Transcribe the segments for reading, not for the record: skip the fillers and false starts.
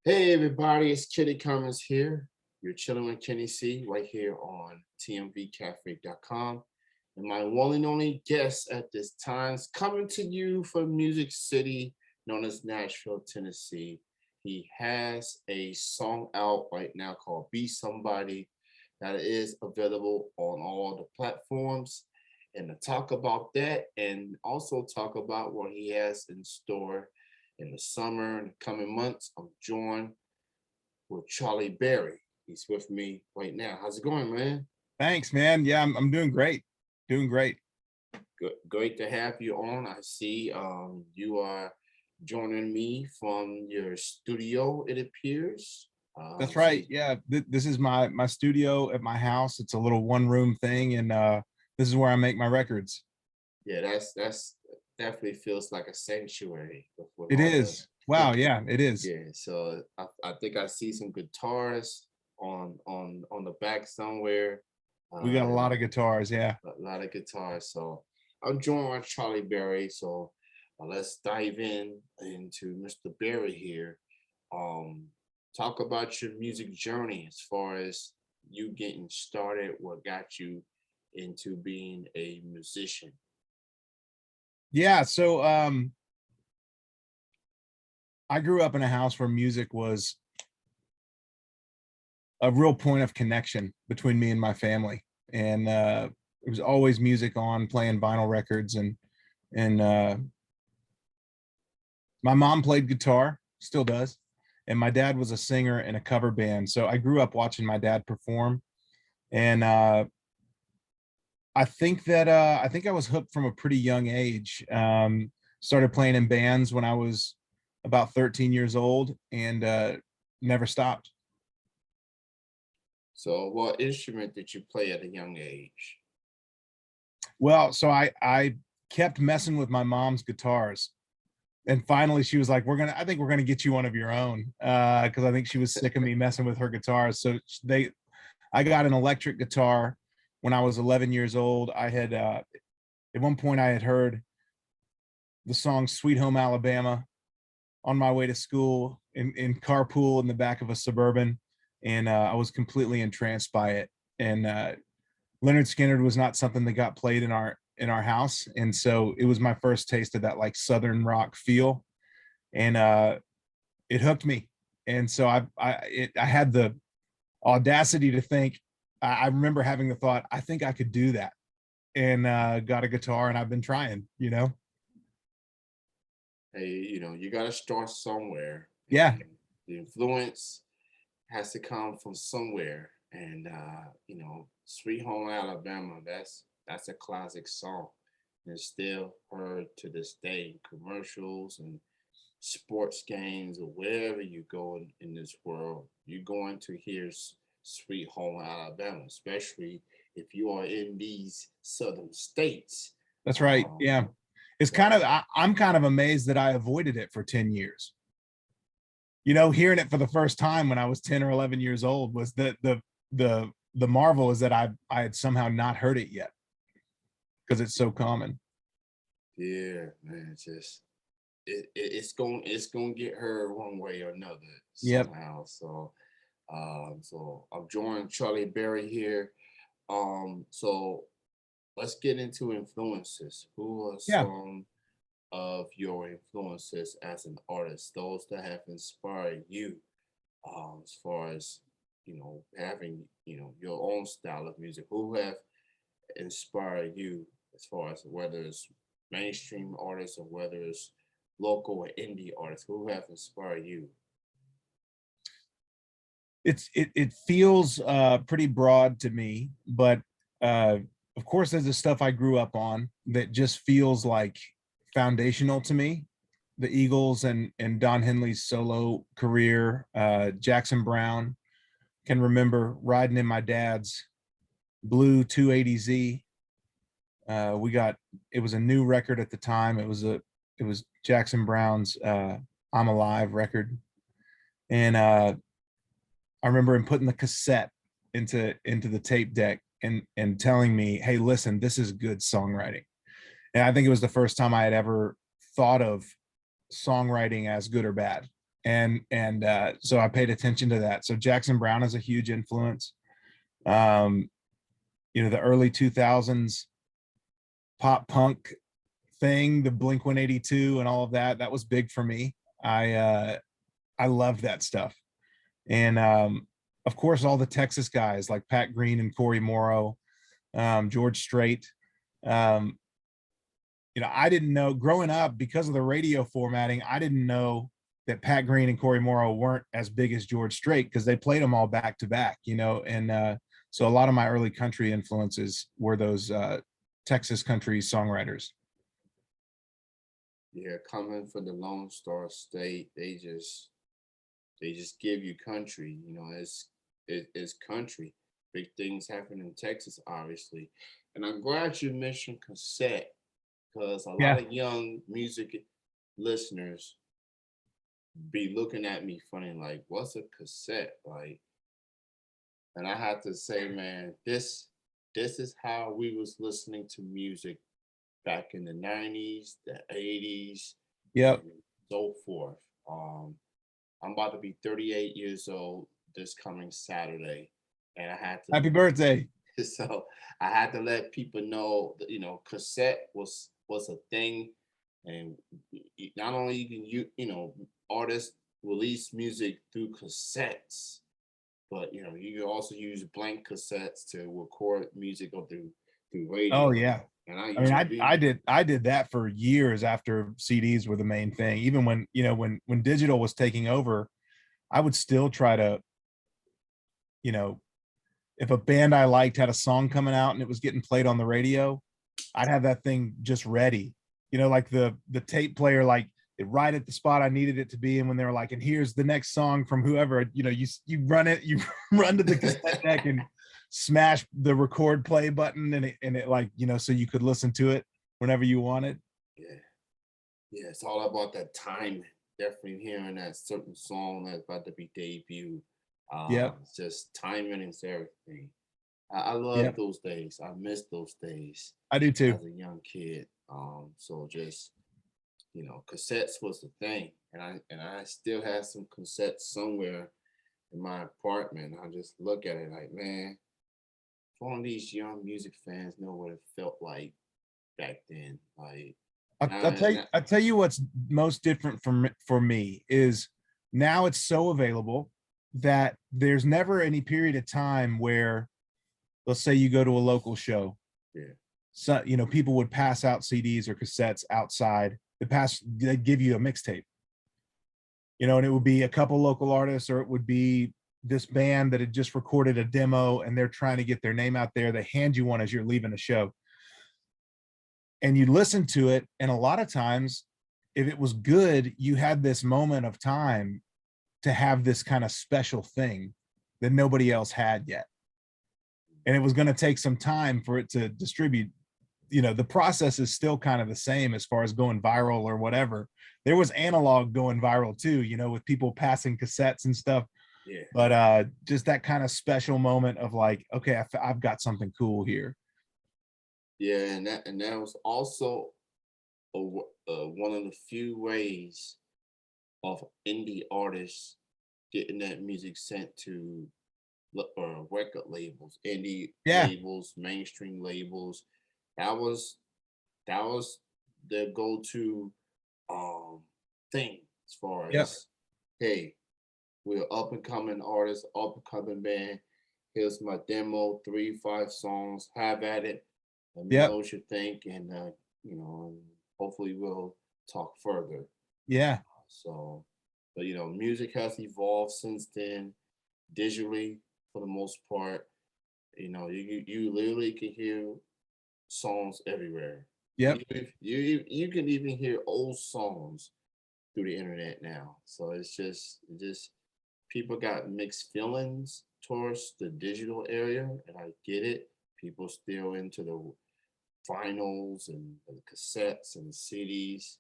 Hey everybody, it's Kenny Cummins here. You're chilling with Kenny C right here on tmvcafe.com. And my one and only guest at this time is coming to you from Music City, known as Nashville, Tennessee. He has a song out right now called Be Somebody that is available on all the platforms. And to talk about that and also talk about what he has in store in the summer and the coming months, I'm joined with Charlie Berry. He's with me right now. How's it going, man? Thanks, man. Yeah, I'm doing great. Doing great. Good, great to have you on. I see you are joining me from your studio, it appears. That's So right. Yeah, this is my studio at my house. It's a little one room thing, and this is where I make my records. yeah, that's definitely feels like a sanctuary with It all the is. Wow. Yeah, it is. yeah. So I think I see some guitars on the back somewhere. We got a And lot of guitars. Yeah. a lot of guitars. So I'm joined by Charlie Berry. So let's dive into Mr. Berry here. Um, talk about your music journey as far as you getting started. What got you into being a musician? Yeah. So I grew up in a house where music was a real point of connection between me and my family, and it was always music on, playing vinyl records, and my mom played guitar, still does, and my dad was a singer in a cover band. So I grew up watching my dad perform, and I think I was hooked from a pretty young age. Started playing in bands when I was about 13 years old, and never stopped. So what instrument did you play at a young age? Well, so I kept messing with my mom's guitars, and finally she was like, I think we're gonna get you one of your own, because I think she was sick of me messing with her guitars. So I got an electric guitar when I was 11 years old. I had at one point I had heard the song Sweet Home Alabama on my way to school in carpool in the back of a Suburban, and I was completely entranced by it. And Leonard Skinner was not something that got played in our house, and so it was my first taste of that like Southern rock feel, and it hooked me. And so I had the audacity to think. I remember having the thought, I think I could do that, and got a guitar, and I've been trying. Hey, you got to start somewhere, Yeah, and the influence has to come from somewhere. And Sweet Home Alabama, that's a classic song. And it's still heard to this day in commercials and sports games or wherever you go in this world. You're going to hear Sweet Home Alabama, especially if you are in these southern states. that's right. Um, Yeah, it's kind so of I'm kind of amazed that I avoided it for 10 years. Hearing it for the first time when I was 10 or 11 years old was the marvel is that I had somehow not heard it yet, because it's so common. yeah, man, it's gonna get heard one way or another Yep. somehow. So I'm joining Charlie Berry here. So let's get into influences. Who are Yeah. some of your influences as an artist? Those that have inspired you, as far as having your own style of music. Who have inspired you as far as whether it's mainstream artists or whether it's local or indie artists? Who have inspired you? It feels pretty broad to me, but uh of course there's the stuff I grew up on that just feels like foundational to me. The Eagles and Don Henley's solo career, Jackson Brown. Can remember riding in my dad's blue 280Z. We got It was a new record at the time. It was Jackson Brown's I'm Alive record. And I remember him putting the cassette into the tape deck and telling me, hey, listen, this is good songwriting. And I think it was the first time I had ever thought of songwriting as good or bad. and so I paid attention to that. So Jackson Browne is a huge influence. Um, the early 2000s pop punk thing, the Blink 182 and all of that, that was big for me. I loved that stuff. And of course, all the Texas guys like Pat Green and Corey Morrow, George Strait. Um, I didn't know growing up because of the radio formatting. I didn't know that Pat Green and Corey Morrow weren't as big as George Strait because they played them all back to back. And so a lot of my early country influences were those Texas country songwriters. Yeah, coming from the Lone Star State, they just give you country. It's country. Big things happen in Texas, obviously, and I'm glad you mentioned cassette because a lot Yeah. of young music listeners be looking at me funny, like, "What's a cassette?" Like, and I had to say, man, this is how we was listening to music back in the '90s, the '80s, and Yep. so forth. Um, I'm about to be 38 years old this coming Saturday, and I had to Happy birthday. so I had to let people know that cassette was a thing, and not only you can artists release music through cassettes, but you can also use blank cassettes to record music or through Oh radio. yeah. And I I mean, used to I be I did I did that for years after CDs were the main thing. Even when when digital was taking over, I would still try to, you know, if a band I liked had a song coming out and it was getting played on the radio, I'd have that thing just ready. Like the tape player, like it right at the spot I needed it to be. And when they were like, and here's the next song from whoever, you run it, you run to the cassette deck and smash the record play button, and it like, so you could listen to it whenever you wanted. yeah, yeah, it's all about that timing. Definitely hearing that certain song that's about to be debuted. Yep. It's just timing is everything. I love Yep. those days. I miss those days I do too. as a young kid. So just cassettes was the thing, and I still have some cassettes somewhere in my apartment. I just look at it like, man, if one of these young music fans know what it felt like back then, like, I'll tell you what's most different for me is now it's so available that there's never any period of time where, let's say you go to a local show, yeah, so people would pass out CDs or cassettes outside. They'd give you a mixtape, and it would be a couple local artists, or it would be this band that had just recorded a demo and they're trying to get their name out there. They hand you one as you're leaving the show, and you listen to it, and a lot of times, if it was good, you had this moment of time to have this kind of special thing that nobody else had yet, and it was going to take some time for it to distribute. The process is still kind of the same as far as going viral or whatever. There was analog going viral too, with people passing cassettes and stuff, yeah, but just that kind of special moment of like, okay, I've got something cool here. yeah, and that was also one of the few ways of indie artists getting that music sent to record labels, indie Yeah. labels, mainstream labels. That was that was their go-to um thing as far Yep. as, hey, we're up and coming artist, up and coming band. Here's my demo, 3, 5 songs. Have at it. Let me know Yep. what you think, and hopefully we'll talk further. Yeah. So, but music has evolved since then, digitally for the most part. You literally can hear songs everywhere. Yep. You can even hear old songs through the internet now. So it's just people got mixed feelings towards the digital area, and I get it. People still into the vinyls and the cassettes and the CDs.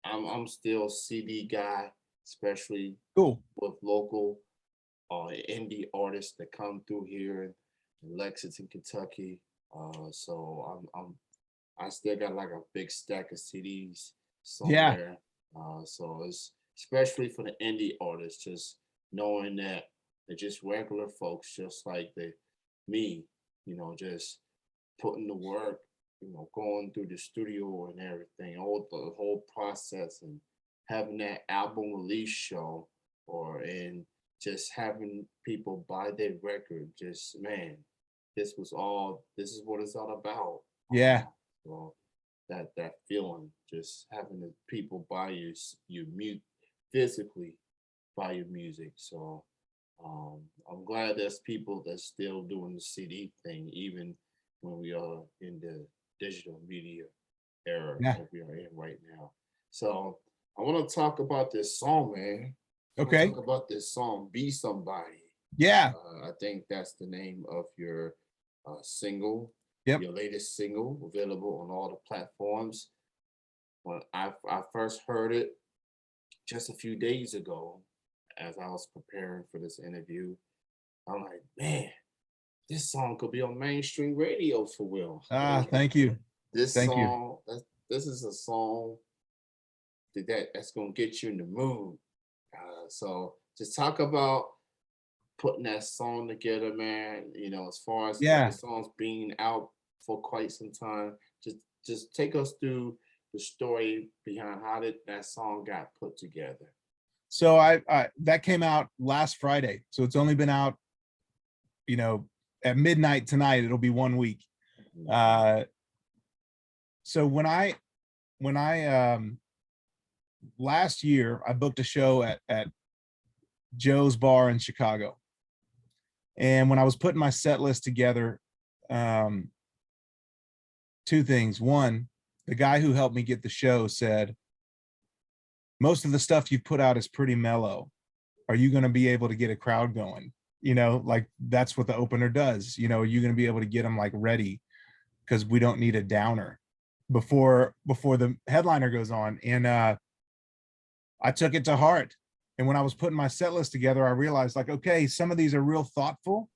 I'm still CD guy, especially Cool. with local indie artists that come through here in Lexington, Kentucky. So I still got like a big stack of CDs Yeah. somewhere. So especially for the indie artists, just knowing that they're just regular folks, just like me, just putting the work, going through the studio and everything, all the whole process, and having that album release show, or and just having people buy their record. Just man, this is what it's all about. Yeah. So that feeling, just having the people buy your mute physically buy your music. So I'm glad there's people that's still doing the CD thing, even when we are in the digital media era Yeah. that we are in right now. So I want to talk about this song, man. I want to Okay. talk about this song, "Be Somebody." Yeah. I think that's the name of your single, Yep. your latest single, available on all the platforms. When I first heard it just a few days ago, as I was preparing for this interview, I'm like, man, this song could be on mainstream radio for Will. Thank you. This Thank you. song, this is a song that's gonna get you in the mood. So just talk about putting that song together, man. As far as the Yeah. song's being out for quite some time, just take us through the story behind how that song got put together. So I that came out last Friday. So it's only been out, at midnight tonight. It'll be 1 week. So when I last year I booked a show at Joe's Bar in Chicago, and when I was putting my set list together, two things. One, the guy who helped me get the show said, most of the stuff you put out is pretty mellow. Are you going to be able to get a crowd going? Like that's what the opener does. Are you going to be able to get them like ready? Because we don't need a downer before the headliner goes on. And I took it to heart. And when I was putting my set list together, I realized like, okay, some of these are real thoughtful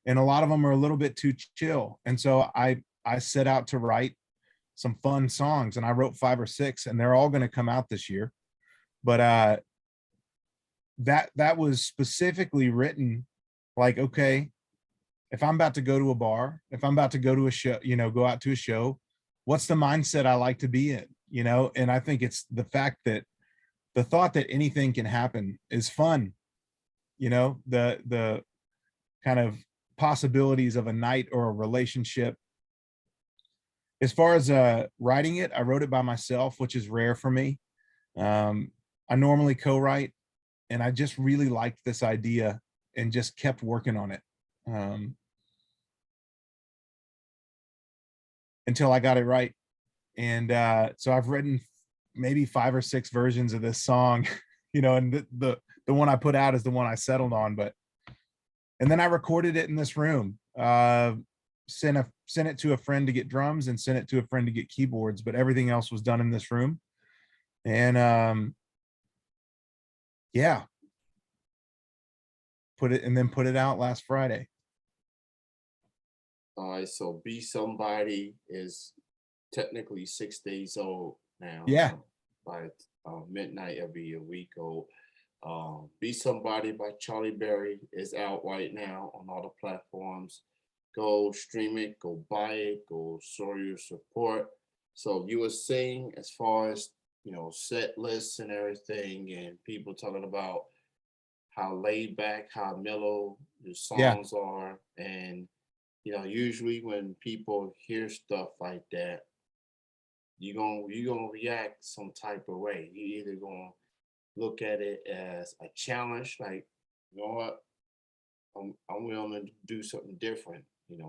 and a lot of them are a little bit too chill. And so I set out to write some fun songs, and I wrote 5 or 6, and they're all going to come out this year. But that was specifically written like, okay, if I'm about to go to a bar, if I'm about to go to a show, go out to a show, what's the mindset I like to be in? And I think it's the fact that the thought that anything can happen is fun. The kind of possibilities of a night or a relationship. As far as writing it, I wrote it by myself, which is rare for me. I normally co-write, and I just really liked this idea and just kept working on it until I got it right. And so I've written maybe 5 or 6 versions of this song, and the one I put out is the one I settled on. And then I recorded it in this room, sent it to a friend to get drums and sent it to a friend to get keyboards, but everything else was done in this room. And yeah, put it out last Friday. All right, so "Be Somebody" is technically 6 days old now. Yeah. By midnight every week old. "Be Somebody" by Charlie Berry is out right now on all the platforms. Go stream it, go buy it, go show your support. So you were saying, as far as set lists and everything, and people talking about how laid back, how mellow your Yeah. songs are, and usually when people hear stuff like that, you're gonna react some type of way. You either gonna look at it as a challenge, like, you know what, I'm willing to do something different,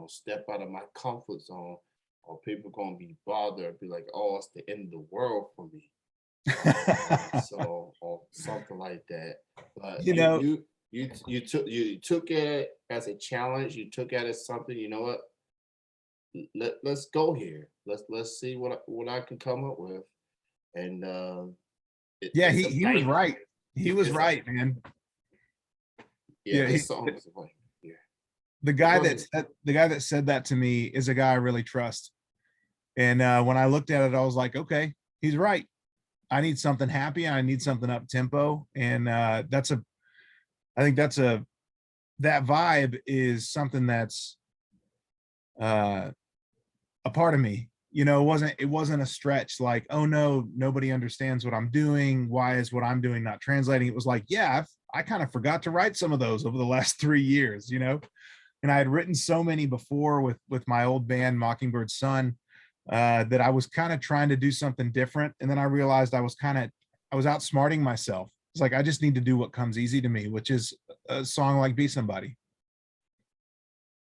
step out of my comfort zone, or people gonna be bothered, be like, oh, it's the end of the world for me. So, or something like that. But you took it as a challenge. You took it as something. You know what? Let's go here. Let's see what I can come up with. And yeah, it's he was right. He was right, man. Yeah, this song is like, yeah. The guy that said that to me is a guy I really trust. And when I looked at it, I was like, okay, he's right. I need something happy and I need something up tempo. And I think that vibe is something that's uh, a part of me. It wasn't a stretch like, oh no, nobody understands what I'm doing. Why is what I'm doing not translating? It was like, yeah, I kind of forgot to write some of those over the last 3 years, and I had written so many before with my old band Mockingbird Sun, that I was kind of trying to do something different. And then I realized I was outsmarting myself. It's like, I just need to do what comes easy to me, which is a song like Be Somebody.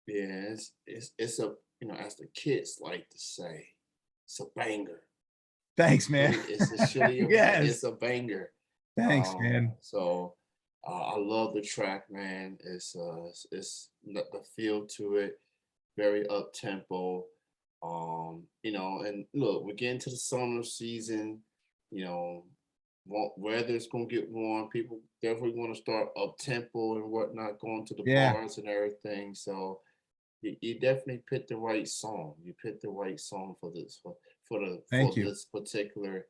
Yeah, it's a, as the kids like to say, it's a banger. Thanks, man. It's surely Yes. it's a banger. Thanks, man. So I love the track, man. It's the feel to it, very up tempo. And look, we're getting to the summer season. You know, weather's gonna get warm. People definitely want to start up tempo and whatnot, going to the Yeah. bars and everything. So you definitely picked the right song. You picked the right song for this for Thank you. this particular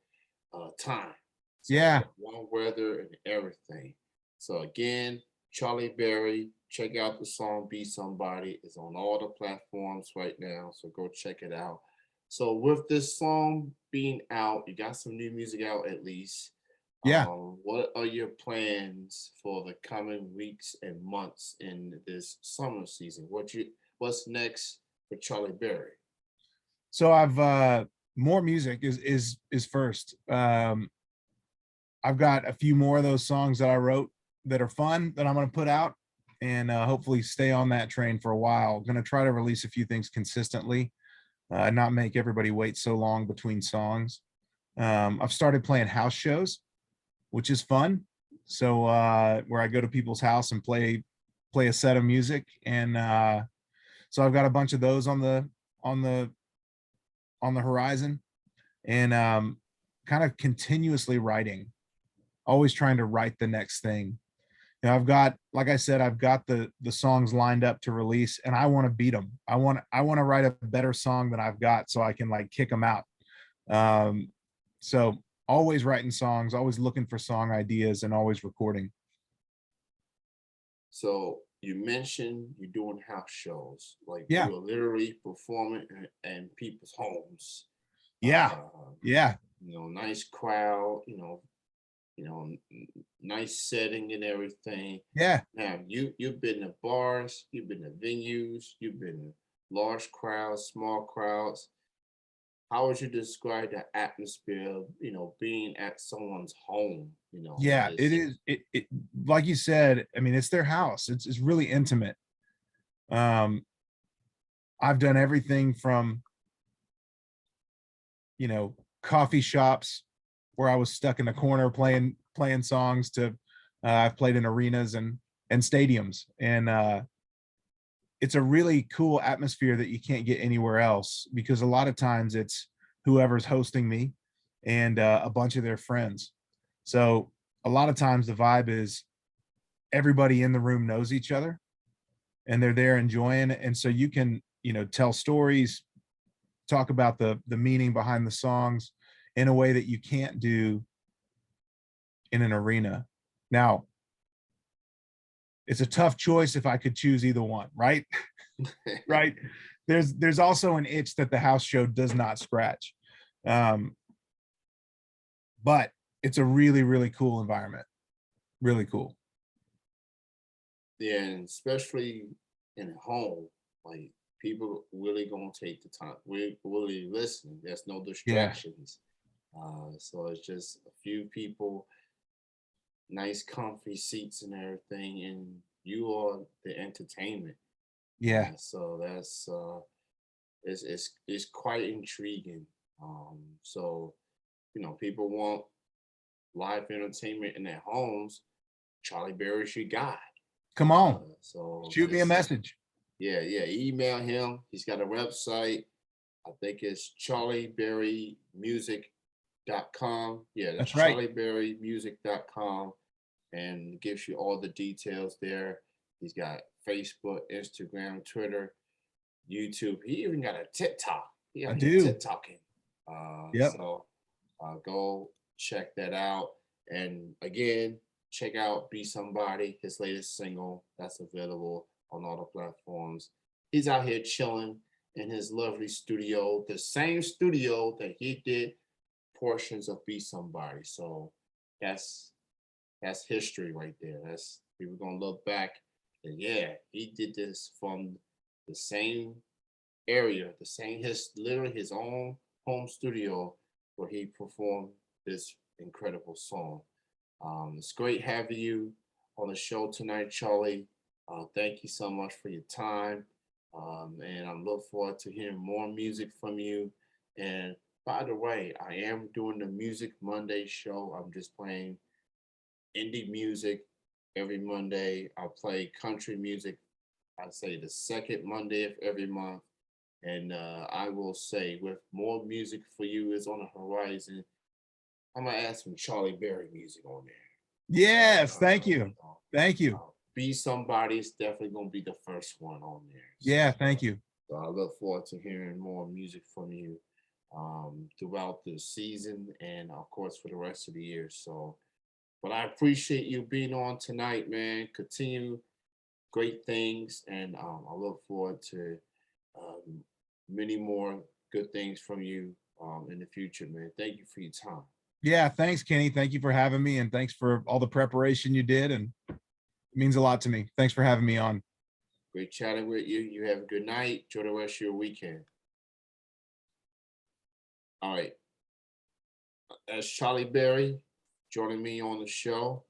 time. So Yeah. warm weather and everything. So again, Charlie Berry. Check out the song "Be Somebody." It's on all the platforms right now. So go check it out. So with this song being out, you got some new music out at least. Yeah. What are your plans for the coming weeks and months in this summer season? What's next for Charlie Berry? So I've more music is first. I've got a few more of those songs that I wrote that are fun that I'm going to put out, and hopefully stay on that train for a while. I'm going to try to release a few things consistently, not make everybody wait so long between songs. I've started playing house shows, which is fun. So where I go to people's house and play a set of music, and so I've got a bunch of those on the on the horizon, and kind of continuously writing, always trying to write the next thing. I've got, like I said, I've got the songs lined up to release, and I want to beat them. I want to write a better song than I've got, so I can like kick them out. So always writing songs, always looking for song ideas, and always recording. So you mentioned you're doing house shows, like Yeah. you are literally performing in people's homes. Yeah. Yeah. Nice crowd. Nice setting and everything. Yeah. Now you've been to bars, you've been to venues, you've been to large crowds, small crowds. How would you describe the atmosphere, being at someone's home, Yeah, it is. It like you said, I mean, it's their house. It's really intimate. Um, I've done everything from, coffee shops where I was stuck in a corner playing songs to I've played in arenas and stadiums, and it's a really cool atmosphere that you can't get anywhere else, because a lot of times it's whoever's hosting me and a bunch of their friends. So a lot of times the vibe is everybody in the room knows each other and they're there enjoying it. And so you can, tell stories, talk about the meaning behind the songs in a way that you can't do in an arena. Now, it's a tough choice if I could choose either one, right? Right. There's also an itch that the house show does not scratch. But it's a really, really cool environment. Really cool. Yeah, and especially in home, like people really gonna take the time. We really listening. There's no Yeah. distractions. So it's just a few people, nice comfy seats and everything, and you are the entertainment. Yeah. So that's it's quite intriguing. So people want live entertainment in their homes. Charlie Berry's your guy. Come on. So Shoot me a message. yeah, email him. He's got a website. I think it's charlieberrymusic.com. Yeah, that's That's right. charlieberrymusic.com, and gives you all the details there. He's got Facebook, Instagram, Twitter, YouTube. He even got a TikTok. I do. TikToking. Yep. So go check that out. And again, check out Be Somebody, his latest single that's available on all the platforms. He's out here chilling in his lovely studio, the same studio that he did portions of Be Somebody. So that's that's history right there. That's people gonna look back and yeah, he did this from the same area, the same his literally his own home studio where he performed this incredible song. It's great having you on the show tonight, Charlie. Thank you so much for your time. And I'm looking forward to hearing more music from you. And by the way, I am doing the Music Monday show. I'm just playing indie music every Monday. I play country music, I say the second Monday of every month. And I will say, with more music for you is on the horizon, I'm gonna add some Charlie Berry music on there. Yes, thank you. Thank you. Be Somebody is definitely gonna be the first one on there. Yeah, thank you. So I look forward to hearing more music from you throughout the season and of course for the rest of the year. So, but I appreciate you being on tonight, man. Continue great things, and I look forward to um, many more good things from you in the future, man. Thank you for your time. Yeah, thanks, Kenny. Thank you for having me, and thanks for all the preparation you did. And it means a lot to me. Thanks for having me on. Great chatting with you. You have a good night. Enjoy the rest of your weekend. All right. That's Charlie Berry joining me on the show.